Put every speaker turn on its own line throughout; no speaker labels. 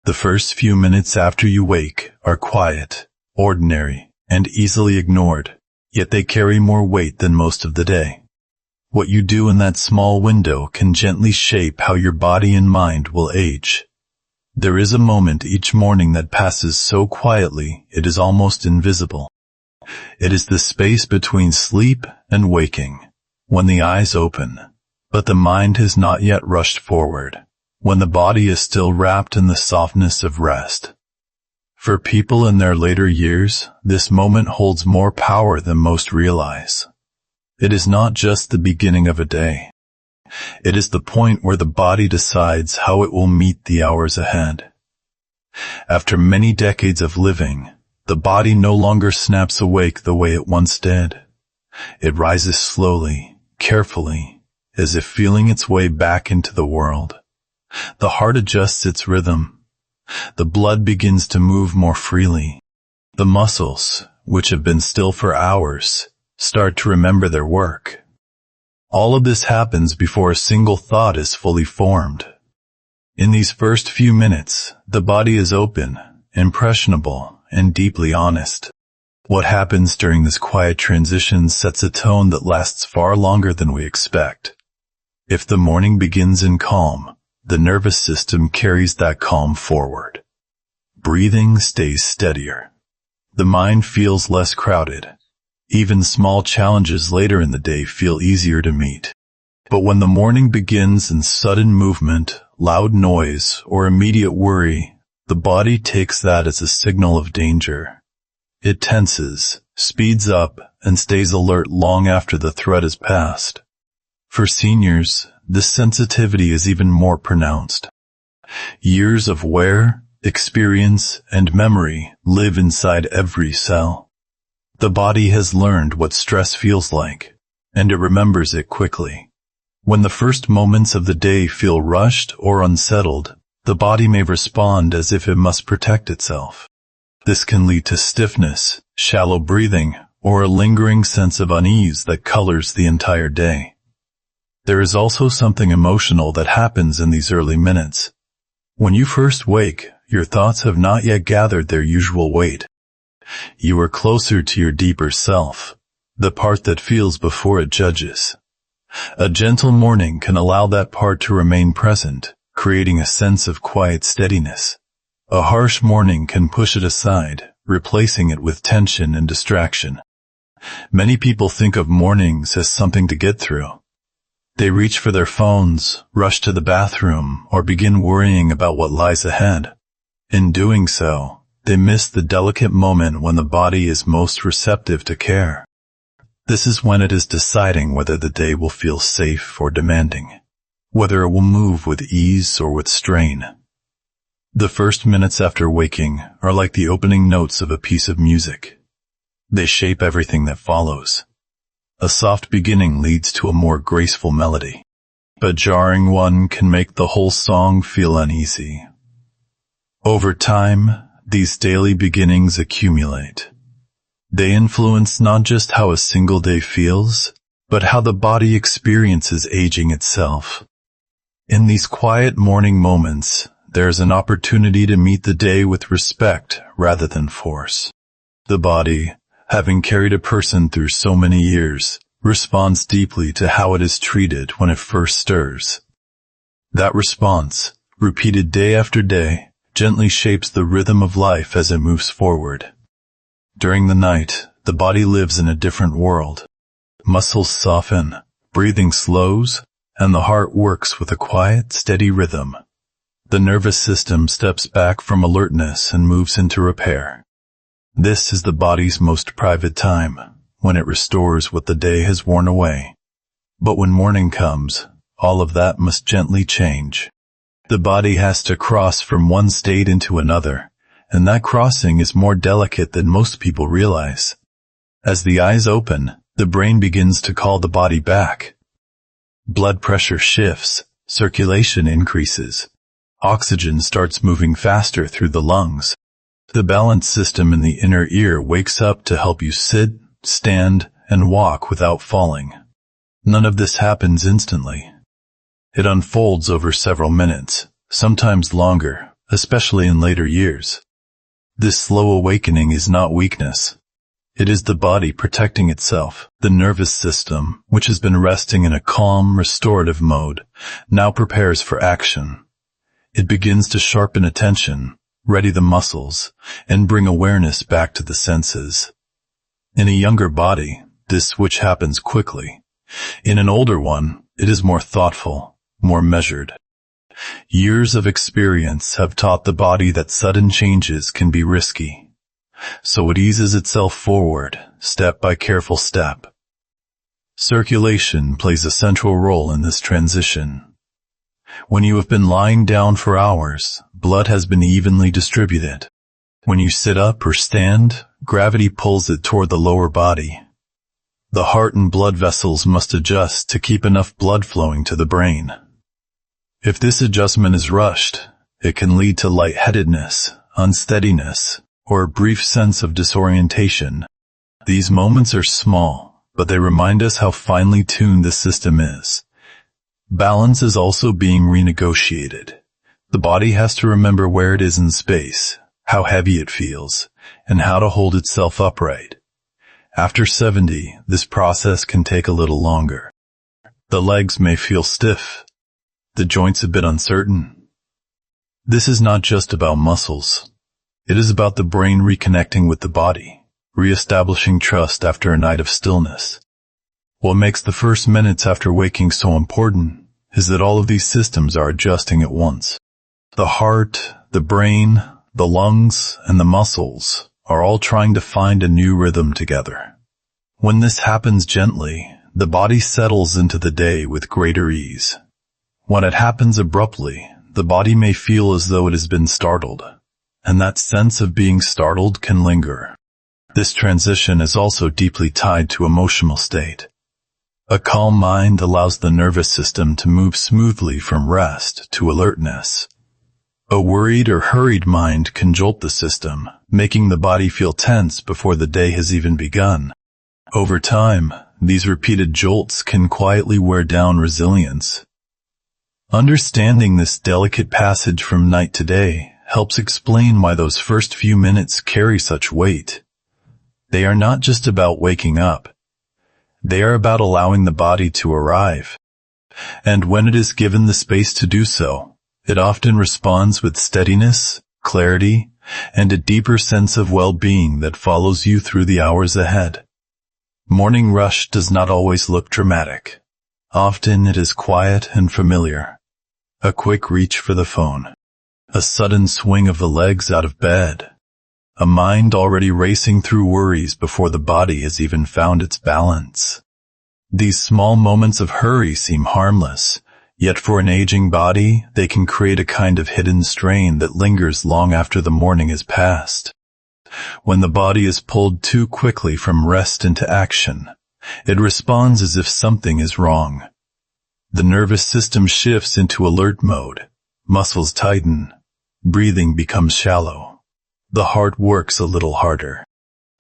The first few minutes after you wake are quiet, ordinary, and easily ignored, yet they carry more weight than most of the day. What you do in that small window can gently shape how your body and mind will age. There is a moment each morning that passes so quietly it is almost invisible. It is the space between sleep and waking, when the eyes open, but the mind has not yet rushed forward, when the body is still wrapped in the softness of rest. For people in their later years, this moment holds more power than most realize. It is not just the beginning of a day. It is the point where the body decides how it will meet the hours ahead. After many decades of living, the body no longer snaps awake the way it once did. It rises slowly, carefully, as if feeling its way back into the world. The heart adjusts its rhythm. The blood begins to move more freely. The muscles, which have been still for hours, start to remember their work. All of this happens before a single thought is fully formed. In these first few minutes, the body is open, impressionable, and deeply honest. What happens during this quiet transition sets a tone that lasts far longer than we expect. If the morning begins in calm, the nervous system carries that calm forward. Breathing stays steadier. The mind feels less crowded. Even small challenges later in the day feel easier to meet. But when the morning begins in sudden movement, loud noise, or immediate worry, the body takes that as a signal of danger. It tenses, speeds up, and stays alert long after the threat is past. For seniors, this sensitivity is even more pronounced. Years of wear, experience, and memory live inside every cell. The body has learned what stress feels like, and it remembers it quickly. When the first moments of the day feel rushed or unsettled, the body may respond as if it must protect itself. This can lead to stiffness, shallow breathing, or a lingering sense of unease that colors the entire day. There is also something emotional that happens in these early minutes. When you first wake, your thoughts have not yet gathered their usual weight. You are closer to your deeper self, the part that feels before it judges. A gentle morning can allow that part to remain present, creating a sense of quiet steadiness. A harsh morning can push it aside, replacing it with tension and distraction. Many people think of mornings as something to get through. They reach for their phones, rush to the bathroom, or begin worrying about what lies ahead. In doing so, they miss the delicate moment when the body is most receptive to care. This is when it is deciding whether the day will feel safe or demanding, whether it will move with ease or with strain. The first minutes after waking are like the opening notes of a piece of music. They shape everything that follows. A soft beginning leads to a more graceful melody. A jarring one can make the whole song feel uneasy. Over time, these daily beginnings accumulate. They influence not just how a single day feels, but how the body experiences aging itself. In these quiet morning moments, there is an opportunity to meet the day with respect rather than force. The body, having carried a person through so many years, responds deeply to how it is treated when it first stirs. That response, repeated day after day, gently shapes the rhythm of life as it moves forward. During the night, the body lives in a different world. Muscles soften, breathing slows, and the heart works with a quiet, steady rhythm. The nervous system steps back from alertness and moves into repair. This is the body's most private time, when it restores what the day has worn away. But when morning comes, all of that must gently change. The body has to cross from one state into another, and that crossing is more delicate than most people realize. As the eyes open, the brain begins to call the body back. Blood pressure shifts, circulation increases. Oxygen starts moving faster through the lungs. The balance system in the inner ear wakes up to help you sit, stand, and walk without falling. None of this happens instantly. It unfolds over several minutes, sometimes longer, especially in later years. This slow awakening is not weakness. It is the body protecting itself. The nervous system, which has been resting in a calm, restorative mode, now prepares for action. It begins to sharpen attention, ready the muscles, and bring awareness back to the senses. In a younger body, this switch happens quickly. In an older one, it is more thoughtful, more measured. Years of experience have taught the body that sudden changes can be risky. So it eases itself forward, step by careful step. Circulation plays a central role in this transition. When you have been lying down for hours, blood has been evenly distributed. When you sit up or stand, gravity pulls it toward the lower body. The heart and blood vessels must adjust to keep enough blood flowing to the brain. If this adjustment is rushed, it can lead to lightheadedness, unsteadiness, or a brief sense of disorientation. These moments are small, but they remind us how finely tuned the system is. Balance is also being renegotiated. The body has to remember where it is in space, how heavy it feels, and how to hold itself upright. After 70, this process can take a little longer. The legs may feel stiff, the joints a bit uncertain. This is not just about muscles. It is about the brain reconnecting with the body, reestablishing trust after a night of stillness. What makes the first minutes after waking so important is that all of these systems are adjusting at once. The heart, the brain, the lungs, and the muscles are all trying to find a new rhythm together. When this happens gently, the body settles into the day with greater ease. When it happens abruptly, the body may feel as though it has been startled, and that sense of being startled can linger. This transition is also deeply tied to emotional state. A calm mind allows the nervous system to move smoothly from rest to alertness. A worried or hurried mind can jolt the system, making the body feel tense before the day has even begun. Over time, these repeated jolts can quietly wear down resilience. Understanding this delicate passage from night to day helps explain why those first few minutes carry such weight. They are not just about waking up. They are about allowing the body to arrive. And when it is given the space to do so, it often responds with steadiness, clarity, and a deeper sense of well-being that follows you through the hours ahead. Morning rush does not always look dramatic. Often it is quiet and familiar. A quick reach for the phone. A sudden swing of the legs out of bed. A mind already racing through worries before the body has even found its balance. These small moments of hurry seem harmless, yet for an aging body, they can create a kind of hidden strain that lingers long after the morning has passed. When the body is pulled too quickly from rest into action, it responds as if something is wrong. The nervous system shifts into alert mode, muscles tighten, breathing becomes shallow. The heart works a little harder.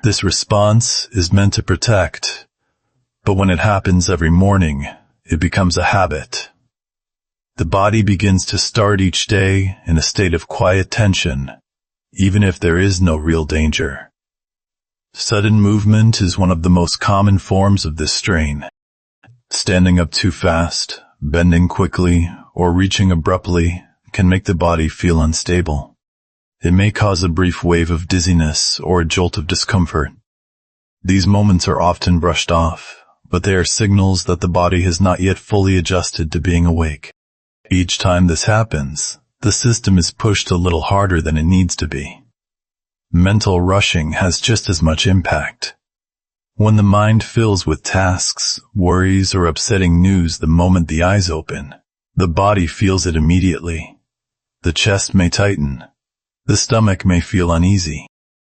This response is meant to protect, but when it happens every morning, it becomes a habit. The body begins to start each day in a state of quiet tension, even if there is no real danger. Sudden movement is one of the most common forms of this strain. Standing up too fast, bending quickly, or reaching abruptly can make the body feel unstable. It may cause a brief wave of dizziness or a jolt of discomfort. These moments are often brushed off, but they are signals that the body has not yet fully adjusted to being awake. Each time this happens, the system is pushed a little harder than it needs to be. Mental rushing has just as much impact. When the mind fills with tasks, worries, or upsetting news the moment the eyes open, the body feels it immediately. The chest may tighten. The stomach may feel uneasy.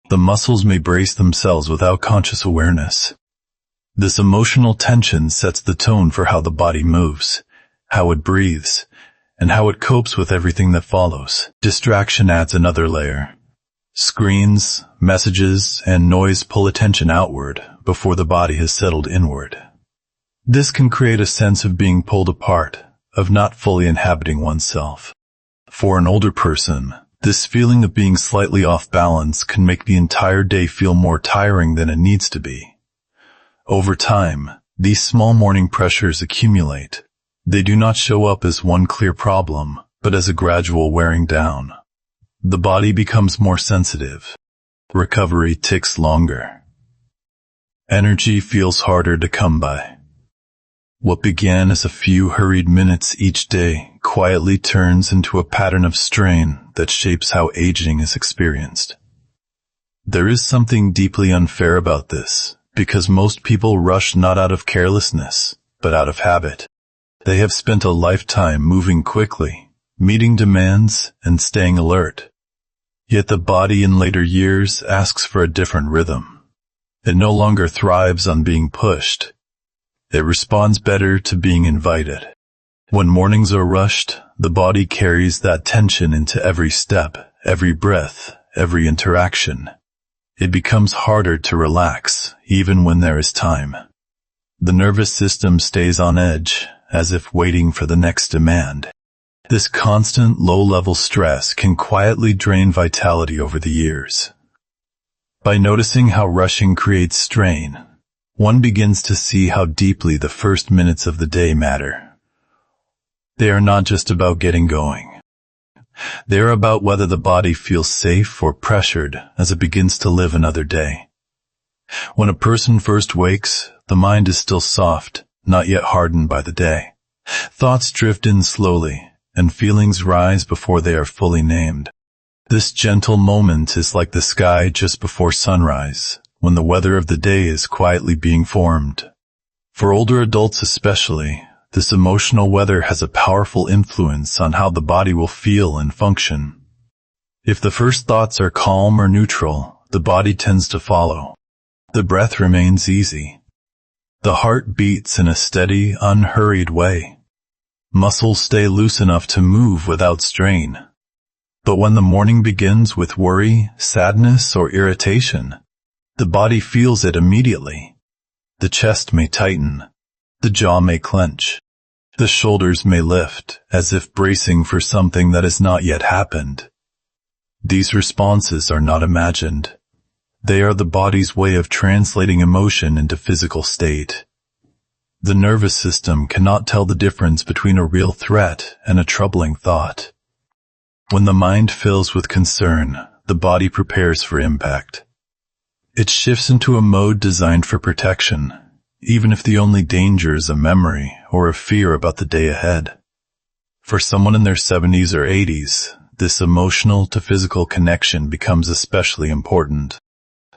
The muscles may brace themselves without conscious awareness. This emotional tension sets the tone for how the body moves, how it breathes, and how it copes with everything that follows. Distraction adds another layer. Screens, messages, and noise pull attention outward before the body has settled inward. This can create a sense of being pulled apart, of not fully inhabiting oneself. For an older person, This feeling of being slightly off balance can make the entire day feel more tiring than it needs to be. Over time, these small morning pressures accumulate. They do not show up as one clear problem, but as a gradual wearing down. The body becomes more sensitive. Recovery takes longer. Energy feels harder to come by. What began as a few hurried minutes each day quietly turns into a pattern of strain that shapes how aging is experienced. There is something deeply unfair about this, because most people rush not out of carelessness, but out of habit. They have spent a lifetime moving quickly, meeting demands, and staying alert. Yet the body in later years asks for a different rhythm. It no longer thrives on being pushed. It responds better to being invited. When mornings are rushed, the body carries that tension into every step, every breath, every interaction. It becomes harder to relax, even when there is time. The nervous system stays on edge, as if waiting for the next demand. This constant low-level stress can quietly drain vitality over the years. By noticing how rushing creates strain, one begins to see how deeply the first minutes of the day matter. They are not just about getting going. They are about whether the body feels safe or pressured as it begins to live another day. When a person first wakes, the mind is still soft, not yet hardened by the day. Thoughts drift in slowly, and feelings rise before they are fully named. This gentle moment is like the sky just before sunrise, when the weather of the day is quietly being formed. For older adults especially, this emotional weather has a powerful influence on how the body will feel and function. If the first thoughts are calm or neutral, the body tends to follow. The breath remains easy. The heart beats in a steady, unhurried way. Muscles stay loose enough to move without strain. But when the morning begins with worry, sadness, or irritation, the body feels it immediately. The chest may tighten. The jaw may clench. The shoulders may lift, as if bracing for something that has not yet happened. These responses are not imagined. They are the body's way of translating emotion into physical state. The nervous system cannot tell the difference between a real threat and a troubling thought. When the mind fills with concern, the body prepares for impact. It shifts into a mode designed for protection, even if the only danger is a memory or a fear about the day ahead. For someone in their 70s or 80s, this emotional to physical connection becomes especially important.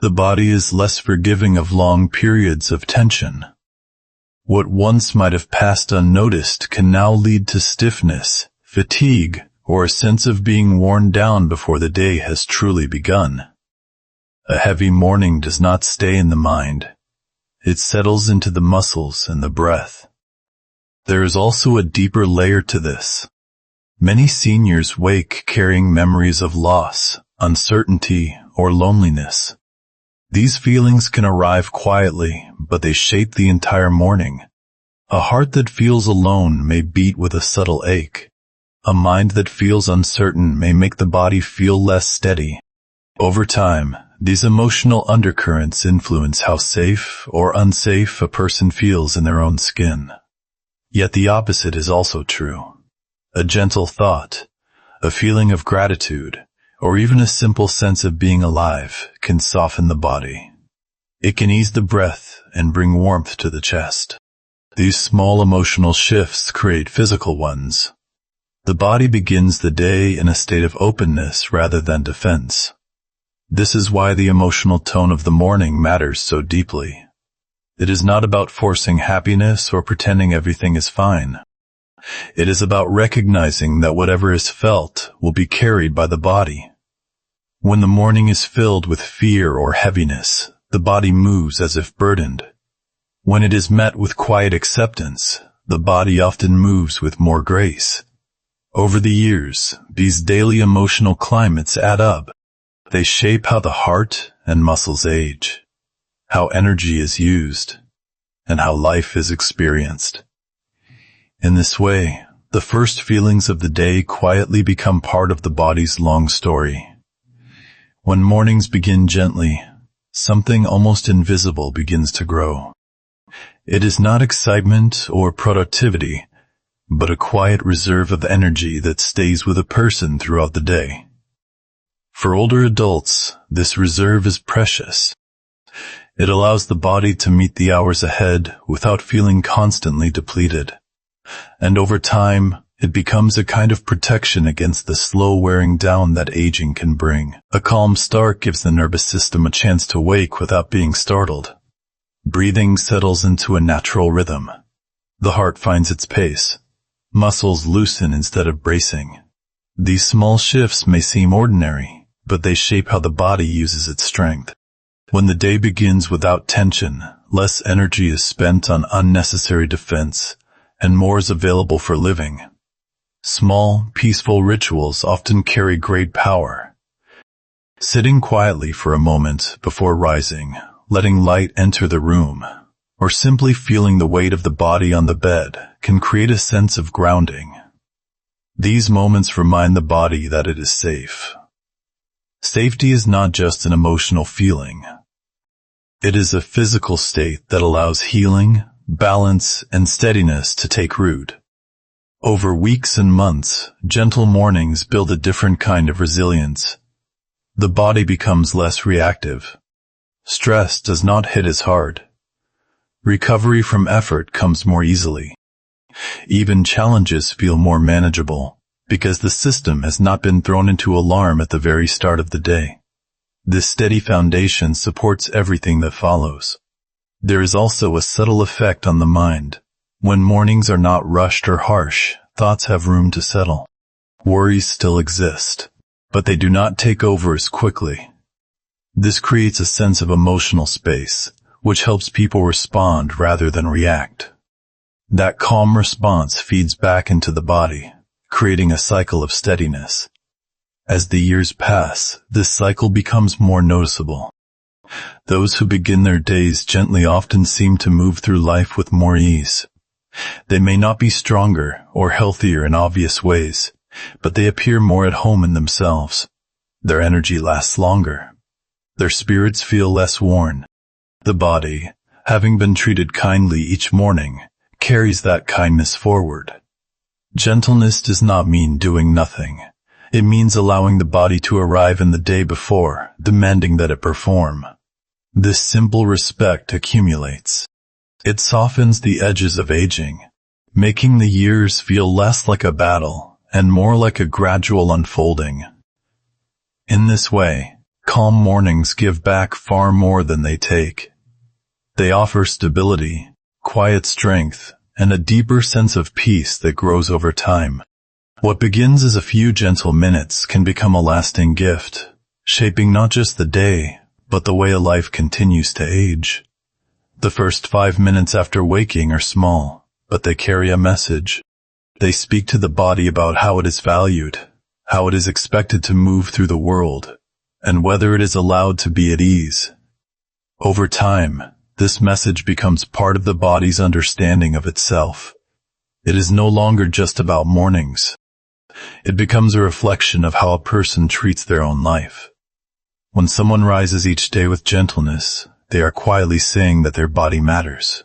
The body is less forgiving of long periods of tension. What once might have passed unnoticed can now lead to stiffness, fatigue, or a sense of being worn down before the day has truly begun. A heavy morning does not stay in the mind. It settles into the muscles and the breath. There is also a deeper layer to this. Many seniors wake carrying memories of loss, uncertainty, or loneliness. These feelings can arrive quietly, but they shape the entire morning. A heart that feels alone may beat with a subtle ache. A mind that feels uncertain may make the body feel less steady. Over time, these emotional undercurrents influence how safe or unsafe a person feels in their own skin. Yet the opposite is also true. A gentle thought, a feeling of gratitude, or even a simple sense of being alive can soften the body. It can ease the breath and bring warmth to the chest. These small emotional shifts create physical ones. The body begins the day in a state of openness rather than defense. This is why the emotional tone of the morning matters so deeply. It is not about forcing happiness or pretending everything is fine. It is about recognizing that whatever is felt will be carried by the body. When the morning is filled with fear or heaviness, the body moves as if burdened. When it is met with quiet acceptance, the body often moves with more grace. Over the years, these daily emotional climates add up. They shape how the heart and muscles age, how energy is used, and how life is experienced. In this way, the first feelings of the day quietly become part of the body's long story. When mornings begin gently, something almost invisible begins to grow. It is not excitement or productivity, but a quiet reserve of energy that stays with a person throughout the day. For older adults, this reserve is precious. It allows the body to meet the hours ahead without feeling constantly depleted. And over time, it becomes a kind of protection against the slow wearing down that aging can bring. A calm start gives the nervous system a chance to wake without being startled. Breathing settles into a natural rhythm. The heart finds its pace. Muscles loosen instead of bracing. These small shifts may seem ordinary, but they shape how the body uses its strength. When the day begins without tension, less energy is spent on unnecessary defense, and more is available for living. Small, peaceful rituals often carry great power. Sitting quietly for a moment before rising, letting light enter the room, or simply feeling the weight of the body on the bed can create a sense of grounding. These moments remind the body that it is safe. Safety is not just an emotional feeling. It is a physical state that allows healing, balance, and steadiness to take root. Over weeks and months, gentle mornings build a different kind of resilience. The body becomes less reactive. Stress does not hit as hard. Recovery from effort comes more easily. Even challenges feel more manageable, because the system has not been thrown into alarm at the very start of the day. This steady foundation supports everything that follows. There is also a subtle effect on the mind. When mornings are not rushed or harsh, thoughts have room to settle. Worries still exist, but they do not take over as quickly. This creates a sense of emotional space, which helps people respond rather than react. That calm response feeds back into the body, creating a cycle of steadiness. As the years pass, this cycle becomes more noticeable. Those who begin their days gently often seem to move through life with more ease. They may not be stronger or healthier in obvious ways, but they appear more at home in themselves. Their energy lasts longer. Their spirits feel less worn. The body, having been treated kindly each morning, carries that kindness forward. Gentleness does not mean doing nothing. It means allowing the body to arrive in the day before, demanding that it perform. This simple respect accumulates. It softens the edges of aging, making the years feel less like a battle and more like a gradual unfolding. In this way, calm mornings give back far more than they take. They offer stability, quiet strength, and a deeper sense of peace that grows over time. What begins as a few gentle minutes can become a lasting gift, shaping not just the day, but the way a life continues to age. The first 5 minutes after waking are small, but they carry a message. They speak to the body about how it is valued, how it is expected to move through the world, and whether it is allowed to be at ease. Over time, this message becomes part of the body's understanding of itself. It is no longer just about mornings. It becomes a reflection of how a person treats their own life. When someone rises each day with gentleness, they are quietly saying that their body matters.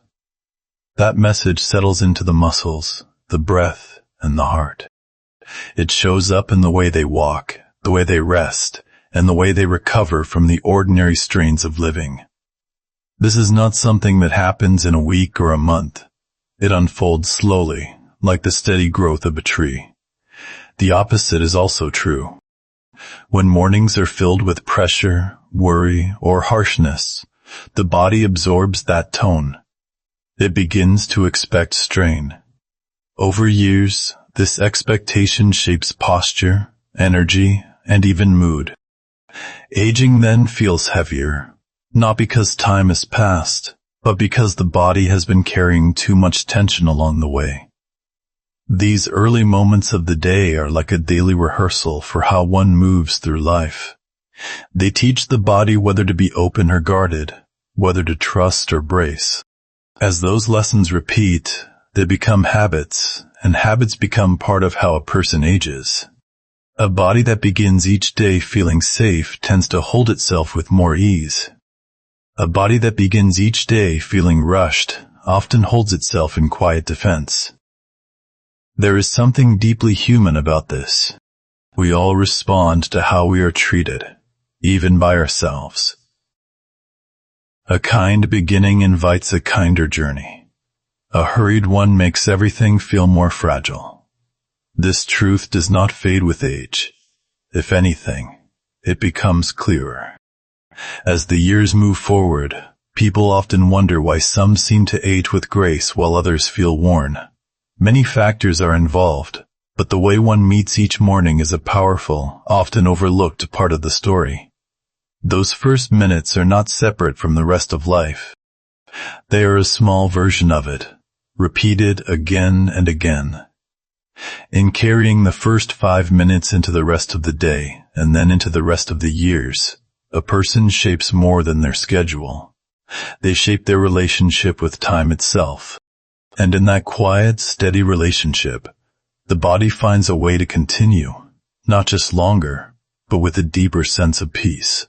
That message settles into the muscles, the breath, and the heart. It shows up in the way they walk, the way they rest, and the way they recover from the ordinary strains of living. This is not something that happens in a week or a month. It unfolds slowly, like the steady growth of a tree. The opposite is also true. When mornings are filled with pressure, worry, or harshness, the body absorbs that tone. It begins to expect strain. Over years, this expectation shapes posture, energy, and even mood. Aging then feels heavier, not because time has passed, but because the body has been carrying too much tension along the way. These early moments of the day are like a daily rehearsal for how one moves through life. They teach the body whether to be open or guarded, whether to trust or brace. As those lessons repeat, They become habits, and habits become part of how a person ages. A body that begins each day feeling safe tends to hold itself with more ease. A body that begins each day feeling rushed often holds itself in quiet defense. There is something deeply human about this. We all respond to how we are treated, even by ourselves. A kind beginning invites a kinder journey. A hurried one makes everything feel more fragile. This truth does not fade with age. If anything, it becomes clearer. As the years move forward, people often wonder why some seem to age with grace while others feel worn. Many factors are involved, but the way one meets each morning is a powerful, often overlooked part of the story. Those first minutes are not separate from the rest of life. They are a small version of it, repeated again and again. In carrying the first 5 minutes into the rest of the day and then into the rest of the years, a person shapes more than their schedule. They shape their relationship with time itself. And in that quiet, steady relationship, the body finds a way to continue, not just longer, but with a deeper sense of peace.